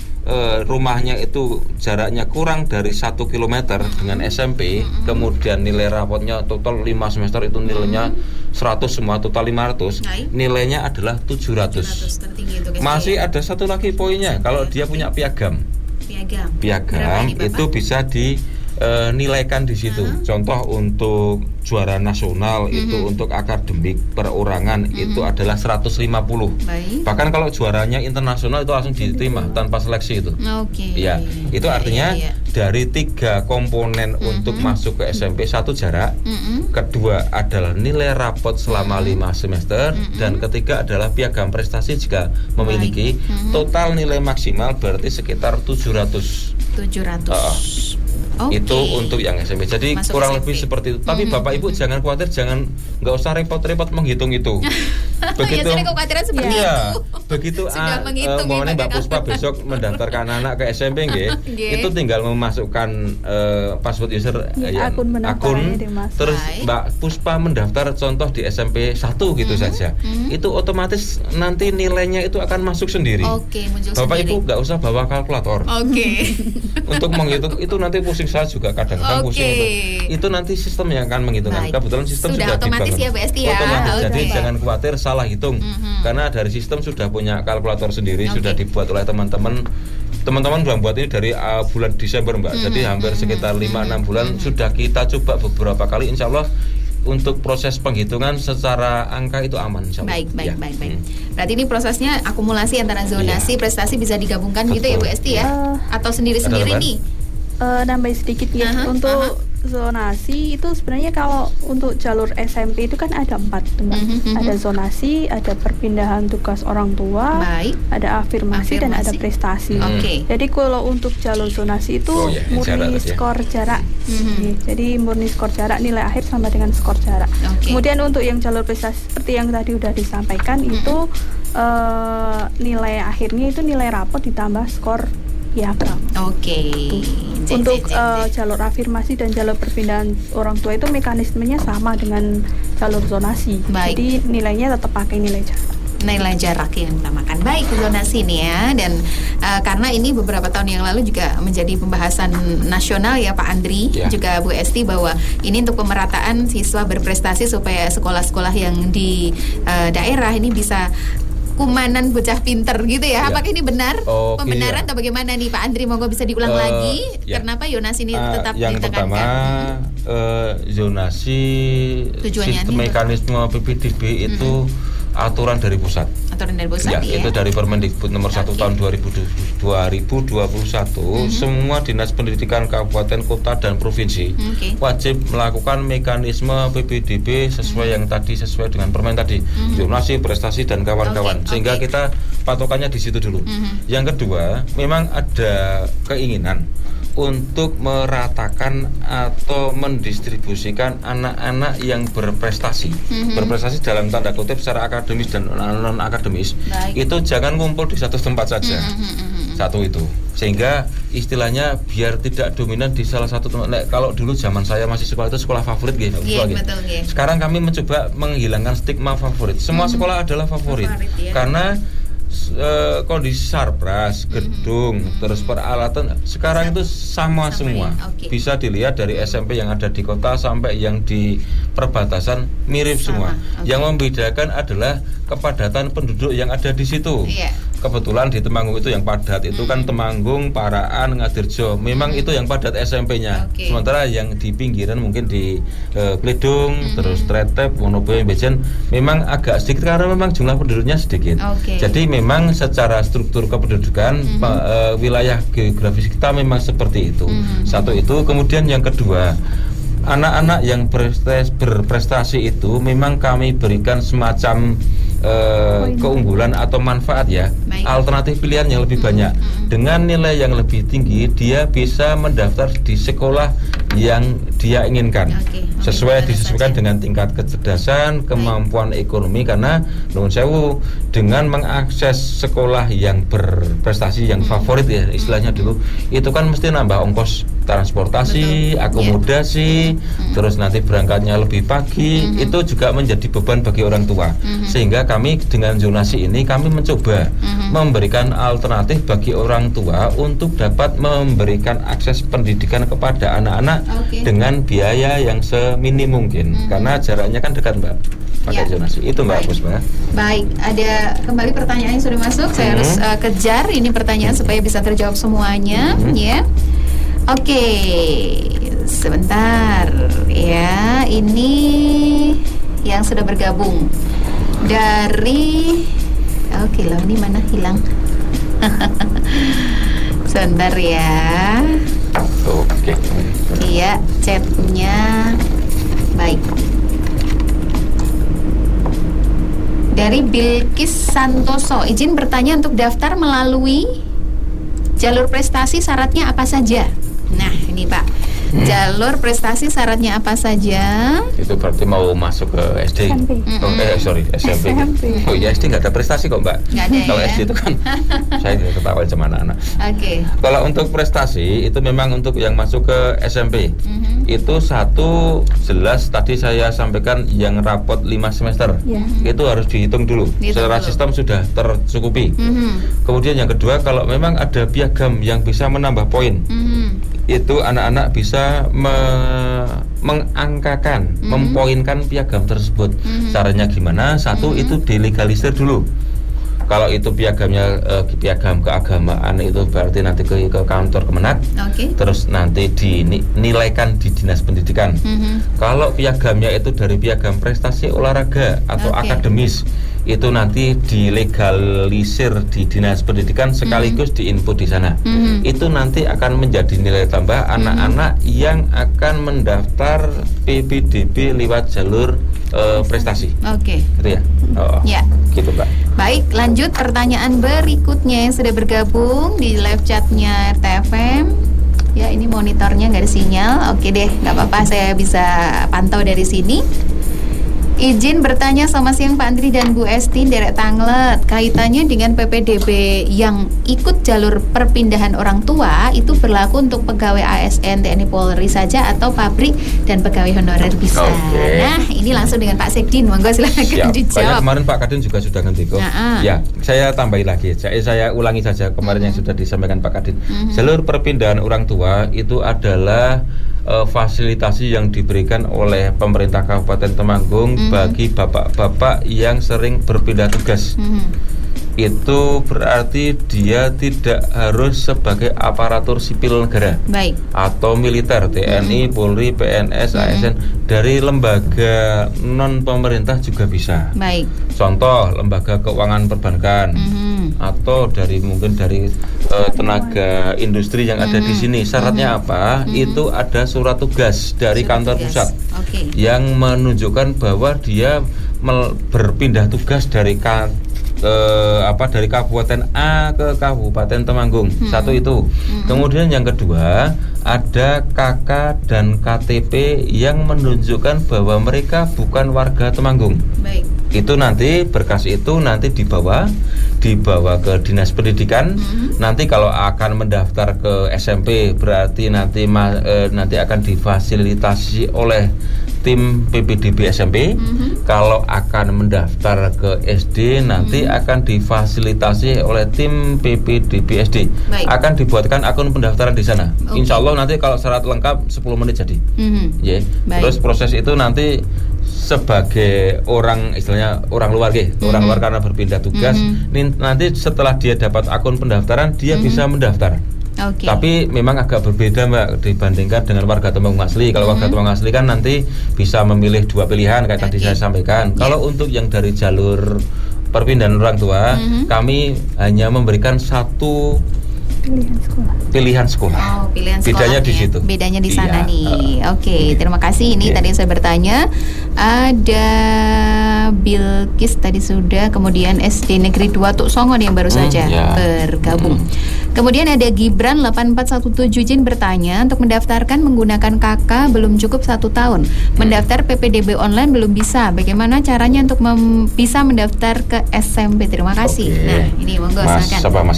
rumahnya itu jaraknya kurang dari 1 km dengan SMP, kemudian nilai rapotnya total 5 semester itu nilainya 100 semua, total 500, nilainya adalah 700. Masih ada satu lagi poinnya, kalau dia punya piagam itu bisa dinilaikan di situ. Contoh untuk juara nasional itu untuk akademik perorangan itu adalah 150. Bahkan kalau juaranya internasional itu langsung diterima tanpa seleksi itu. Ya, itu artinya dari 3 komponen untuk masuk ke SMP, 1 jarak, kedua adalah nilai rapot selama 5 semester, dan ketiga adalah piagam prestasi jika memiliki. Total nilai maksimal berarti sekitar 700. Itu untuk yang SMP. Jadi masuk kurang SMP. Lebih seperti itu. Tapi Bapak Ibu jangan khawatir, nggak usah repot-repot menghitung itu. Begitu. Begitu mohonnya Mbak Puspa besok mendaftarkan anak ke SMP itu tinggal memasukkan password user akun terus Mbak Puspa mendaftar contoh di SMP 1 gitu saja. Itu otomatis nanti nilainya itu akan masuk sendiri. Bapak Ibu nggak usah bawa kalkulator. Untuk menghitung itu nanti pusing, saya juga kadang-kadang pusing itu nanti sistem yang akan menghitungkan. Kebetulan sistem sudah otomatis dibangun. Ya BST ya. Jadi jangan khawatir salah hitung. Karena dari sistem sudah punya kalkulator sendiri, sudah dibuat oleh teman-teman sudah buat ini dari bulan Desember Mbak. Jadi hampir sekitar 5-6 bulan sudah kita coba beberapa kali, insya Allah untuk proses penghitungan secara angka itu aman. Baik. Berarti ini prosesnya akumulasi antara zonasi prestasi bisa digabungkan. Betul. Gitu ya Bu Esti ya? Atau sendiri-sendiri nih? Nambahin sedikit ya. Untuk zonasi itu sebenarnya kalau untuk jalur SMP itu kan ada 4 Mbak. Ada zonasi, ada perpindahan tugas orang tua, ada afirmasi dan ada prestasi. Jadi kalau untuk jalur zonasi itu murni skor jarak. Jadi murni skor jarak, nilai akhir sama dengan skor jarak. Kemudian untuk yang jalur prestasi seperti yang tadi udah disampaikan itu nilai akhirnya itu nilai rapot ditambah skor piagam. Untuk jalur afirmasi dan jalur perpindahan orang tua itu mekanismenya sama dengan jalur zonasi. Jadi nilainya tetap pakai nilai jarak. nilai jarak yang utamakan. Baik, zonasi nih ya, dan karena ini beberapa tahun yang lalu juga menjadi pembahasan nasional ya Pak Andri, juga Bu Esti, bahwa ini untuk pemerataan siswa berprestasi supaya sekolah-sekolah yang di daerah ini bisa kumanan bocah pinter gitu ya. Apakah ini benar? Pembenaran atau bagaimana nih Pak Andri? Monggo bisa diulang lagi. Kenapa zonasi ini tetap yang ditekankan? Yang pertama, zonasi sistem mekanisme PPDB itu aturan dari pusat. Aturan dari pusat, ya. Itu dari Permendikbud nomor 1 tahun 2021. Semua dinas pendidikan kabupaten, kota, dan provinsi wajib melakukan mekanisme PPDB sesuai yang tadi, sesuai dengan permen tadi, zonasi, prestasi, dan kawan-kawan. Sehingga kita patokannya di situ dulu. Yang kedua, memang ada keinginan untuk meratakan atau mendistribusikan anak-anak yang berprestasi. Berprestasi dalam tanda kutip secara akademis dan non-akademis. Itu jangan ngumpul di satu tempat saja. Satu itu. Sehingga istilahnya biar tidak dominan di salah satu tempat. Nah, kalau dulu zaman saya masih sekolah itu sekolah favorit gitu. Sekarang kami mencoba menghilangkan stigma favorit. Semua sekolah adalah favorit. Karena kondisi sarpras, gedung, terus peralatan sekarang itu sama semua. Bisa dilihat dari SMP yang ada di kota sampai yang di perbatasan mirip semua. Yang membedakan adalah kepadatan penduduk yang ada di situ. Kebetulan di Temanggung itu yang padat itu kan Temanggung, Paraan, Ngadirjo. Memang itu yang padat SMP-nya. Sementara yang di pinggiran mungkin di Kledung, terus Tretep, Wonoboyo, Bejen memang agak sedikit karena memang jumlah penduduknya sedikit. Jadi memang secara struktur kependudukan wilayah geografis kita memang seperti itu. Satu itu. Kemudian yang kedua, anak-anak yang berprestasi itu memang kami berikan semacam keunggulan atau manfaat ya. Alternatif pilihan yang lebih banyak. Dengan nilai yang lebih tinggi, dia bisa mendaftar di sekolah yang dia inginkan. Disesuaikan dengan tingkat kecerdasan, kemampuan ekonomi. Karena nuwun sewu, dengan mengakses sekolah yang berprestasi, yang favorit ya istilahnya dulu, itu kan mesti nambah ongkos transportasi, akomodasi, terus nanti berangkatnya lebih pagi, itu juga menjadi beban bagi orang tua. Sehingga kami dengan zonasi ini kami mencoba memberikan alternatif bagi orang tua untuk dapat memberikan akses pendidikan kepada anak-anak dengan biaya yang seminim mungkin, karena jaraknya kan dekat Mbak. Pakai zonasi itu Mbak Puspa. Baik, ada kembali pertanyaan yang sudah masuk. Saya harus kejar ini pertanyaan supaya bisa terjawab semuanya, ya. Oke, sebentar ya. Ini yang sudah bergabung dari lah ini mana hilang. Sebentar ya. Iya, chatnya. Baik. Dari Bilkis Santoso, izin bertanya, untuk daftar melalui jalur prestasi syaratnya apa saja? Nah, ini Pak, jalur prestasi syaratnya apa saja? Itu berarti mau masuk ke SD. SMP. Oh ya, SD nggak ada prestasi kok Mbak. Nggak ada. Kalau SD itu kan saya ketawain sama anak-anak. Kalau untuk prestasi itu memang untuk yang masuk ke SMP. Itu satu jelas tadi saya sampaikan yang rapot 5 semester. Itu harus dihitung dulu. Secara sistem sudah tercukupi. Kemudian yang kedua, kalau memang ada piagam yang bisa menambah poin, itu anak-anak bisa mengangkakan, mempoinkan piagam tersebut. Caranya gimana? Satu, itu dilegalisir dulu. Kalau itu piagamnya piagam keagamaan, itu berarti nanti ke kantor Kemenak, terus nanti dinilaikan di dinas pendidikan. Kalau piagamnya itu dari piagam prestasi olahraga atau akademis, itu nanti dilegalisir di dinas pendidikan sekaligus diinput di sana. Itu nanti akan menjadi nilai tambah anak-anak yang akan mendaftar PPDB lewat jalur prestasi. Gitu ya. Gitu Mbak. Baik, lanjut pertanyaan berikutnya yang sudah bergabung di live chatnya RTFM. Ya, ini monitornya nggak ada sinyal. Oke deh, nggak apa-apa, saya bisa pantau dari sini. Izin bertanya, selamat siang Pak Andri dan Bu Esti, Derek Tanglet. Kaitannya dengan PPDB yang ikut jalur perpindahan orang tua itu berlaku untuk pegawai ASN TNI Polri saja atau pabrik dan pegawai honorer bisa. Nah, ini langsung dengan Pak Sekdin, monggo silakan dijawab. Kemarin Pak Kadin juga sudah ngerti kok. Ya, saya tambahi lagi. Saya ulangi saja kemarin yang sudah disampaikan Pak Kadin. Jalur perpindahan orang tua itu adalah fasilitasi yang diberikan oleh pemerintah Kabupaten Temanggung bagi bapak-bapak yang sering berpindah tugas. Itu berarti dia tidak harus sebagai aparatur sipil negara. Baik. Atau militer, TNI, Polri, PNS, ASN, dari lembaga non pemerintah juga bisa. Baik. Contoh lembaga keuangan perbankan, atau dari mungkin dari tenaga industri yang ada di sini. Syaratnya apa? Itu ada surat tugas dari kantor pusat yang menunjukkan bahwa dia berpindah tugas dari dari Kabupaten A ke Kabupaten Temanggung. Satu itu. Kemudian yang kedua, ada KK dan KTP yang menunjukkan bahwa mereka bukan warga Temanggung. Baik. Itu nanti berkas itu nanti dibawa ke Dinas Pendidikan. Nanti kalau akan mendaftar ke SMP berarti nanti akan difasilitasi oleh tim PPDB SMP. Kalau akan mendaftar ke SD nanti akan difasilitasi oleh tim PPDB SD. Akan dibuatkan akun pendaftaran di sana. Insya Allah nanti kalau syarat lengkap 10 menit jadi. Terus proses itu nanti sebagai orang, istilahnya orang luar orang luar karena berpindah tugas, nanti setelah dia dapat akun pendaftaran dia bisa mendaftar. Tapi memang agak berbeda Mbak dibandingkan dengan warga Temanggung asli. Kalau warga Temanggung asli kan nanti bisa memilih 2 pilihan kayak tadi saya sampaikan. Kalau untuk yang dari jalur perpindahan orang tua, kami hanya memberikan 1 pilihan sekolah. Bedanya di situ. Bedanya di sana nih. Terima kasih. Ini tadi saya bertanya. Ada Bilkis tadi sudah, kemudian SD Negeri 2 Tuk Songon yang baru saja bergabung. Kemudian ada Gibran 8417 izin bertanya, untuk mendaftarkan menggunakan KK belum cukup 1 tahun. Mendaftar PPDB online belum bisa. Bagaimana caranya untuk bisa mendaftar ke SMP? Terima kasih. Nah, ini monggo silakan.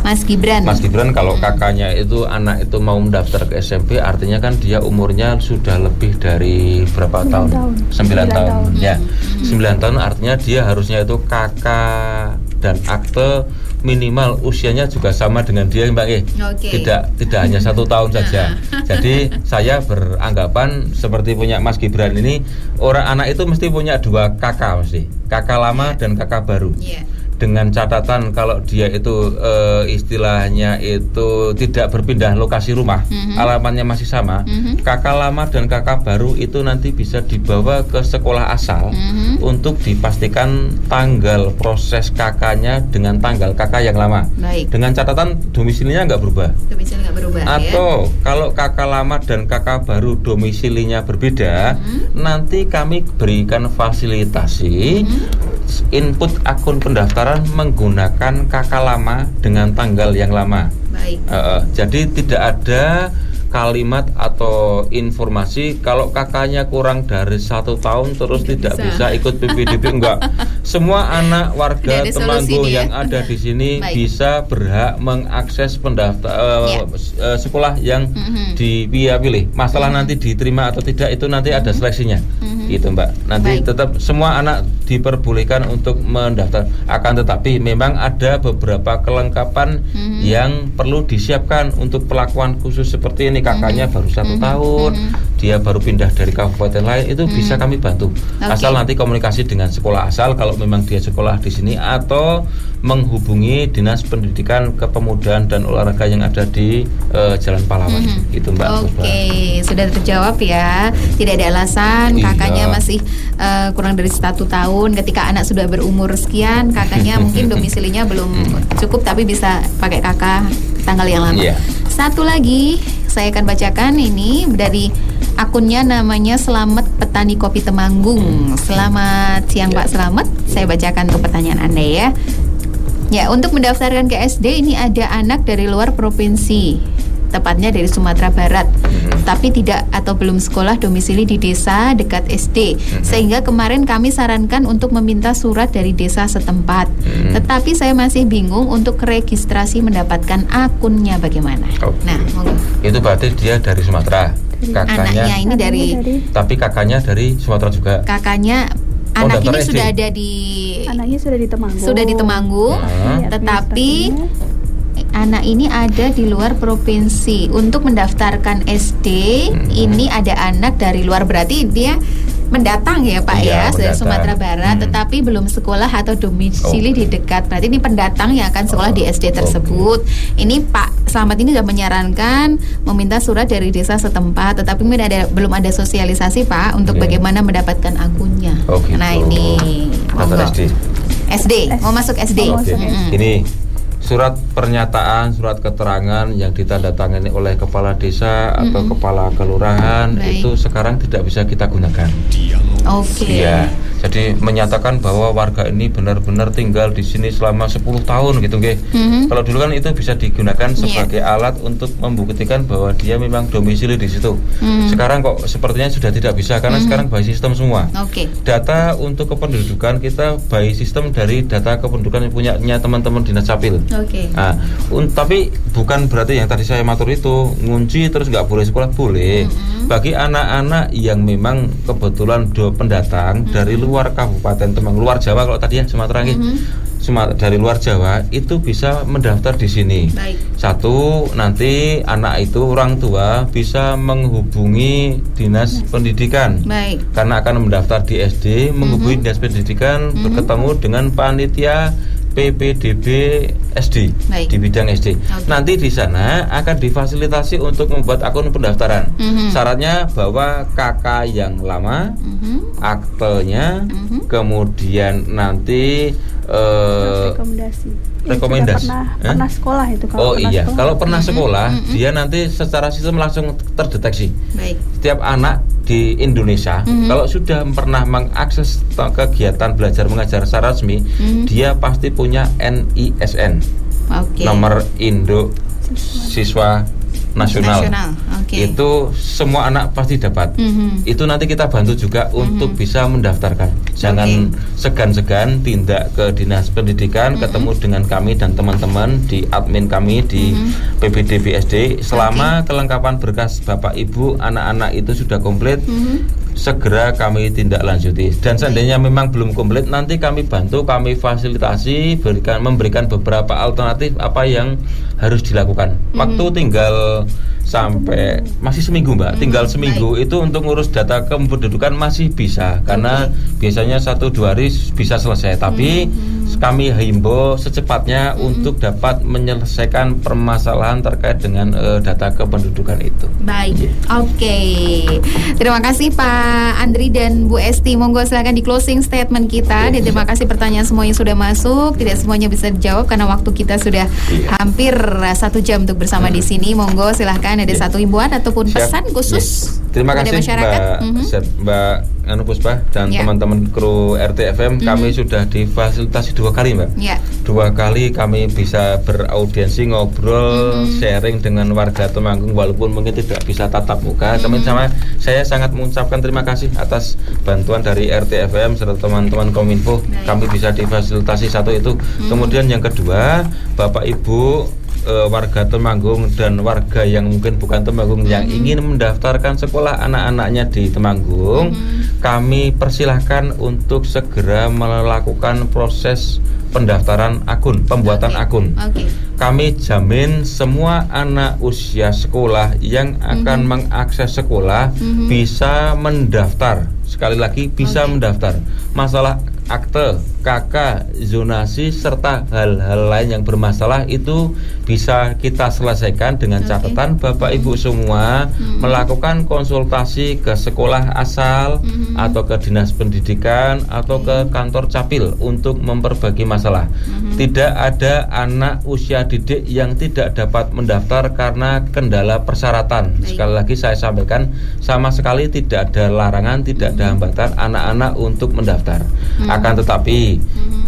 Mas Gibran, kalau kakaknya itu anak itu mau mendaftar ke SMP, artinya kan dia umurnya sudah lebih dari berapa tahun? 9 tahun. Ya. 9 tahun artinya dia harusnya itu kakak dan akte minimal usianya juga sama dengan dia Mbak. Tidak hanya 1 tahun saja. Jadi saya beranggapan seperti punya Mas Gibran ini, orang anak itu mesti punya 2 kakak mesti. Kakak lama dan kakak baru. Dengan catatan kalau dia itu istilahnya itu tidak berpindah lokasi rumah, alamatnya masih sama, kakak lama dan kakak baru itu nanti bisa dibawa ke sekolah asal untuk dipastikan tanggal proses kakaknya dengan tanggal kakak yang lama. Dengan catatan domisilinya nggak berubah. Atau kalau kakak lama dan kakak baru domisilinya berbeda, nanti kami berikan fasilitasi input akun pendaftaran menggunakan kakak lama dengan tanggal yang lama. Jadi tidak ada kalimat atau informasi kalau kakaknya kurang dari 1 tahun terus tidak bisa ikut PPDB. Enggak. Semua anak warga Temanggung yang ada di sini bisa berhak mengakses sekolah yang dipilih. Masalah nanti diterima atau tidak itu nanti ada seleksinya. Gitu Mbak. Nanti tetap semua anak diperbolehkan untuk mendaftar. Akan tetapi memang ada beberapa kelengkapan yang perlu disiapkan untuk perlakuan khusus seperti ini. Kakaknya baru 1 tahun, dia baru pindah dari kabupaten lain, itu bisa kami bantu. Asal nanti komunikasi dengan sekolah asal kalau memang dia sekolah di sini, atau menghubungi Dinas Pendidikan Kepemudaan dan Olahraga yang ada di Jalan Pahlawan. Itu Mbak. Sudah terjawab ya. Tidak ada alasan kakaknya masih kurang dari 1 tahun. Ketika anak sudah berumur sekian, kakaknya mungkin domisilinya belum cukup, tapi bisa pakai kakak tanggal yang lama. Satu lagi saya akan bacakan, ini dari akunnya namanya Selamat Petani Kopi Temanggung. Selamat siang Pak Selamat. Saya bacakan untuk pertanyaan Anda ya. Ya, untuk mendaftarkan ke SD ini ada anak dari luar provinsi tepatnya dari Sumatera Barat, tapi tidak atau belum sekolah domisili di desa dekat SD, sehingga kemarin kami sarankan untuk meminta surat dari desa setempat. Tetapi saya masih bingung untuk registrasi mendapatkan akunnya bagaimana. Nah, monggo. Itu berarti dia dari Sumatera. Anaknya ini dari tapi kakaknya dari Sumatera juga. Kakaknya anak ini SD. sudah ada di Anaknya sudah di Temanggung. Tetapi anak ini ada di luar provinsi. Untuk mendaftarkan SD, ini ada anak dari luar, berarti dia mendatang ya Pak ya, dari Sumatera Barat, tetapi belum sekolah atau domisili di dekat. Berarti ini pendatang yang akan sekolah di SD tersebut. Ini Pak Slamet ini sudah menyarankan meminta surat dari desa setempat, tetapi belum ada sosialisasi Pak untuk bagaimana mendapatkan akunnya. Nah ini SD, mau masuk SD. Ini surat pernyataan, surat keterangan yang ditandatangani oleh kepala desa atau kepala kelurahan itu sekarang tidak bisa kita gunakan. Iya, jadi menyatakan bahwa warga ini benar-benar tinggal di sini selama 10 tahun gitu, nggih. Kalau dulu kan itu bisa digunakan sebagai alat untuk membuktikan bahwa dia memang domisili di situ. Sekarang kok sepertinya sudah tidak bisa karena sekarang by sistem semua. Data untuk kependudukan kita by sistem dari data kependudukan yang punyanya teman-teman Dinas Capil. Nah, tapi bukan berarti yang tadi saya matur itu ngunci terus nggak boleh sekolah, boleh. Bagi anak-anak yang memang kebetulan pendatang dari luar Kabupaten Temanggung, luar Jawa kalau tadi ya Sumatera dari luar Jawa itu bisa mendaftar di sini. Satu, nanti anak itu orang tua bisa menghubungi Dinas Pendidikan. Karena akan mendaftar di SD, menghubungi Dinas Pendidikan, bertemu dengan panitia PPDB SD di bidang SD. Nanti di sana akan difasilitasi untuk membuat akun pendaftaran. Syaratnya bahwa kakak yang lama, aktenya, kemudian nanti rekomendasi. Pernah sekolah itu kalau sekolah. Kalau pernah sekolah, dia nanti secara sistem langsung terdeteksi. Setiap anak di Indonesia kalau sudah pernah mengakses kegiatan belajar mengajar secara resmi, dia pasti punya NISN, nomor Indo Siswa Nasional. Itu semua anak pasti dapat. Itu nanti kita bantu juga untuk bisa mendaftarkan. Jangan segan-segan tindak ke Dinas Pendidikan, ketemu dengan kami dan teman-teman di admin kami di PPDB SD. Selama kelengkapan berkas Bapak Ibu anak-anak itu sudah komplit, segera kami tindak lanjuti. Dan seandainya memang belum komplit, nanti kami bantu, kami fasilitasi, memberikan beberapa alternatif apa yang harus dilakukan. Waktu tinggal sampai masih seminggu Mbak, tinggal seminggu itu untuk ngurus data kependudukan masih bisa, karena biasanya 1-2 hari bisa selesai. Tapi kami himbau secepatnya untuk dapat menyelesaikan permasalahan terkait dengan data kependudukan itu. Terima kasih Pak Andri dan Bu Esti. Monggo silakan di closing statement kita. Dan terima kasih pertanyaan semua yang sudah masuk. Tidak semuanya bisa dijawab karena waktu kita sudah hampir 1 jam untuk bersama di sini. Monggo silahkan ada satu himbauan ataupun pesan khusus. Terima kasih Mbak Anu Puspa dan teman-teman kru RTFM. Kami sudah difasilitasi 2 kali Mbak. 2 kali kami bisa beraudiensi, ngobrol, sharing dengan warga Temanggung walaupun mungkin tidak bisa tatap muka. Teman-teman, saya sangat mengucapkan terima kasih atas bantuan dari RTFM serta teman-teman Kominfo. Kami bisa difasilitasi satu itu. Kemudian yang kedua, Bapak Ibu warga Temanggung dan warga yang mungkin bukan Temanggung yang ingin mendaftarkan sekolah anak-anaknya di Temanggung, kami persilahkan untuk segera melakukan proses pendaftaran akun, pembuatan akun. Kami jamin semua anak usia sekolah yang akan mengakses sekolah bisa mendaftar. Sekali lagi bisa mendaftar. Masalah akte, KK, zonasi serta hal-hal lain yang bermasalah itu bisa kita selesaikan dengan catatan Bapak Ibu semua melakukan konsultasi ke sekolah asal atau ke Dinas Pendidikan atau ke kantor Capil untuk memperbagi masalah. Tidak ada anak usia didik yang tidak dapat mendaftar karena kendala persyaratan. Sekali lagi saya sampaikan, sama sekali tidak ada larangan, tidak ada hambatan anak-anak untuk mendaftar. Akan tetapi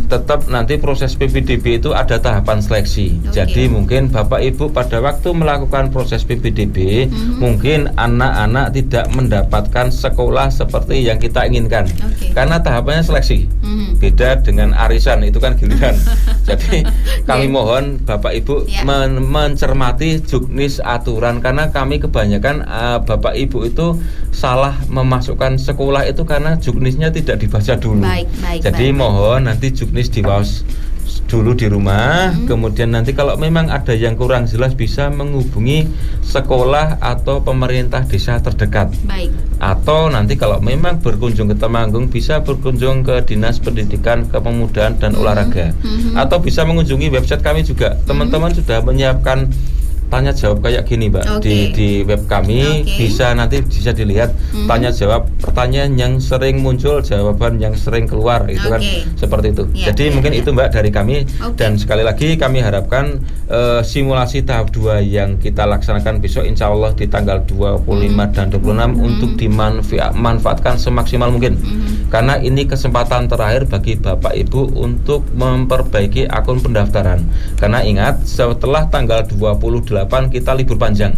tetap nanti proses PPDB itu ada tahapan seleksi. Jadi mungkin Bapak Ibu pada waktu melakukan proses PPDB mungkin anak-anak tidak mendapatkan sekolah seperti yang kita inginkan. Karena tahapannya seleksi. Beda dengan arisan, itu kan giliran. Jadi kami mohon Bapak Ibu mencermati juknis aturan, karena kami kebanyakan Bapak Ibu itu salah memasukkan sekolah itu karena juknisnya tidak dibaca dulu. Jadi mohon nanti juknis dibawas dulu di rumah, kemudian nanti kalau memang ada yang kurang jelas bisa menghubungi sekolah atau pemerintah desa terdekat. Atau nanti kalau memang berkunjung ke Temanggung bisa berkunjung ke Dinas Pendidikan, Kepemudaan dan Olahraga. Atau bisa mengunjungi website kami juga. Teman-teman sudah menyiapkan tanya jawab kayak gini Mbak, di web kami bisa nanti bisa dilihat tanya jawab, pertanyaan yang sering muncul, jawaban yang sering keluar, itu kan seperti itu. Jadi mungkin itu Mbak dari kami. Dan sekali lagi kami harapkan simulasi tahap 2 yang kita laksanakan besok insya Allah di tanggal 25 dan 26 untuk dimanfaatkan semaksimal mungkin. Karena ini kesempatan terakhir bagi Bapak Ibu untuk memperbaiki akun pendaftaran. Karena ingat, setelah tanggal 28 kita libur panjang.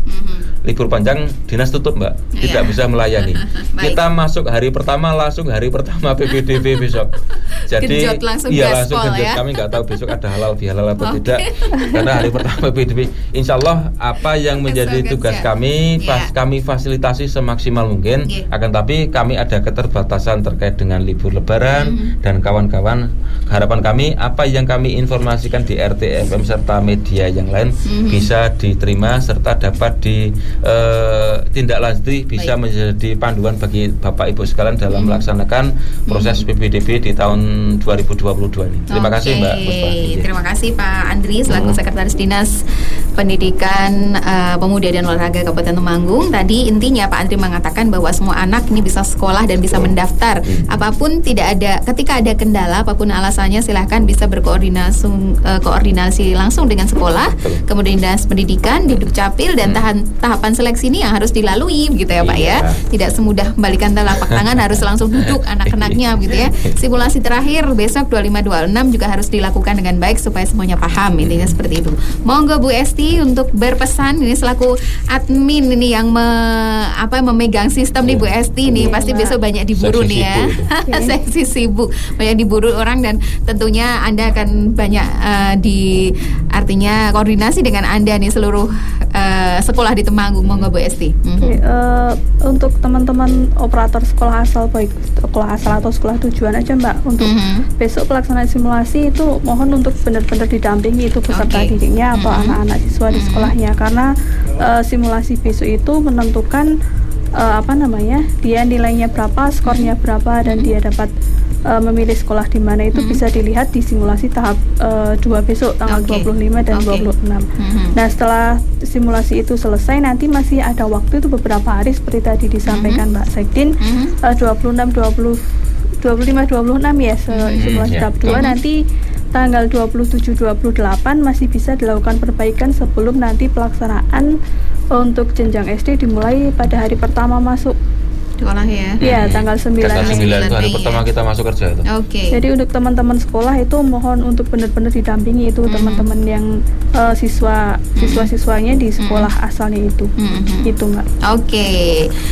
Libur panjang dinas tutup Mbak, tidak bisa melayani. Kita masuk hari pertama langsung hari pertama PPDB besok. Jadi genjot langsung langsung genjot. Kami nggak tahu besok ada halal bihalal atau tidak. Karena hari pertama PPDB. Insya Allah apa yang menjadi tugas kami kami fasilitasi semaksimal mungkin. Akan tapi kami ada keterbatasan terkait dengan libur Lebaran dan kawan-kawan. Harapan kami apa yang kami informasikan di RT FM serta media yang lain bisa diterima serta dapat ditindaklanjuti, bisa menjadi panduan bagi Bapak Ibu sekalian dalam melaksanakan proses PPDB di tahun 2022 ini. Terima kasih Mbak Puspa. Terima kasih Pak Andri selaku Sekretaris Dinas Pendidikan, Pemuda dan Olahraga Kabupaten Temanggung. Tadi intinya Pak Andri mengatakan bahwa semua anak ini bisa sekolah dan bisa mendaftar. Apapun tidak ada, ketika ada kendala apapun alasannya silahkan bisa koordinasi langsung dengan sekolah, kemudian Dinas Pendidikan, di Dukcapil, dan tahapan seleksi ini yang harus dilalui gitu ya Pak ya. Tidak semudah membalikan telapak tangan harus langsung duduk anak-anaknya gitu ya. Simulasi terakhir besok 25-26 juga harus dilakukan dengan baik supaya semuanya paham, intinya seperti itu. Monggo Bu Esti untuk berpesan, ini selaku admin ini yang memegang sistem nih Bu Esti nih, pasti besok banyak diburu nih ya. Seksi sibuk, banyak diburu orang dan tentunya Anda akan banyak artinya koordinasi dengan Anda nih seluruh sekolah di Temanggung. Monggo Bu Esti. Untuk teman-teman operator sekolah asal, baik sekolah asal atau sekolah tujuan aja Mbak, untuk besok pelaksanaan simulasi itu mohon untuk benar-benar didampingi itu peserta didiknya atau anak-anak siswa di sekolahnya, karena simulasi besok itu menentukan dia nilainya berapa, skornya berapa, dan dia dapat memilih sekolah di mana itu bisa dilihat di simulasi tahap 2 besok tanggal 25 dan 26. Nah, setelah simulasi itu selesai nanti masih ada waktu itu beberapa hari seperti tadi disampaikan Mbak Sekdin, 25-26 ya simulasi tahap 2, nanti tanggal 27-28 masih bisa dilakukan perbaikan sebelum nanti pelaksanaan untuk jenjang SD dimulai pada hari pertama masuk sekolah ya. Iya, tanggal 9 itu hari pertama kita masuk kerja itu. Jadi untuk teman-teman sekolah itu mohon untuk benar-benar didampingi itu teman-teman yang siswa-siswanya di sekolah asalnya itu. Itu Mbak.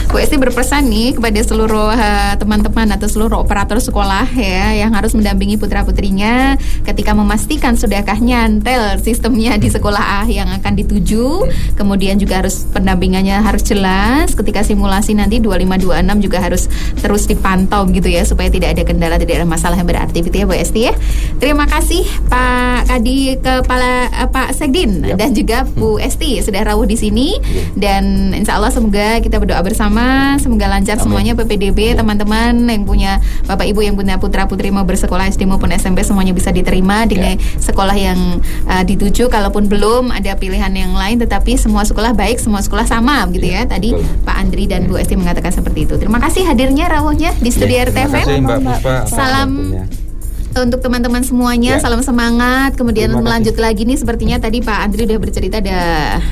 Bu Esti berpesan nih kepada seluruh teman-teman atau seluruh operator sekolah ya yang harus mendampingi putra-putrinya ketika memastikan sudahkah nyantel sistemnya di sekolah A yang akan dituju. Kemudian juga harus pendampingannya harus jelas ketika simulasi nanti 25-26 juga harus terus dipantau gitu ya supaya tidak ada kendala, tidak ada masalah yang berarti gitu ya Bu Esti ya. Terima kasih Pak Kadi Kepala Pak Sekdin dan juga Bu Esti sudah rawuh di sini dan insya Allah semoga kita berdoa bersama semoga lancar semuanya PPDB. Teman-teman yang punya Bapak Ibu yang punya putra-putri mau bersekolah SD maupun SMP semuanya bisa diterima dengan sekolah yang dituju. Kalaupun belum ada pilihan yang lain tetapi semua sekolah baik, semua sekolah sama gitu ya. Tadi Pak Andri dan Bu Esti mengatakan seperti itu. Terima kasih hadirnya rawuhnya di studio RTFM. Mbak Puspa. Salam untuk teman-teman semuanya, salam semangat. Kemudian melanjut lagi nih, sepertinya tadi Pak Andri udah bercerita ada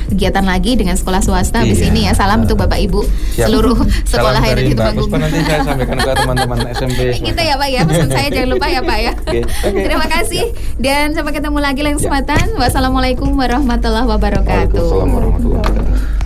kegiatan lagi dengan sekolah swasta habis ini ya. Salam untuk Bapak Ibu seluruh sekolah yang ada di Temanggung. Nanti saya sampaikan ke teman-teman SMP. Gitu ya Pak ya, pesan saya jangan lupa ya Pak ya. Terima kasih dan sampai ketemu lagi lain kesempatan. Wassalamualaikum warahmatullahi wabarakatuh. Waalaikumsalam warahmatullahi wabarakatuh.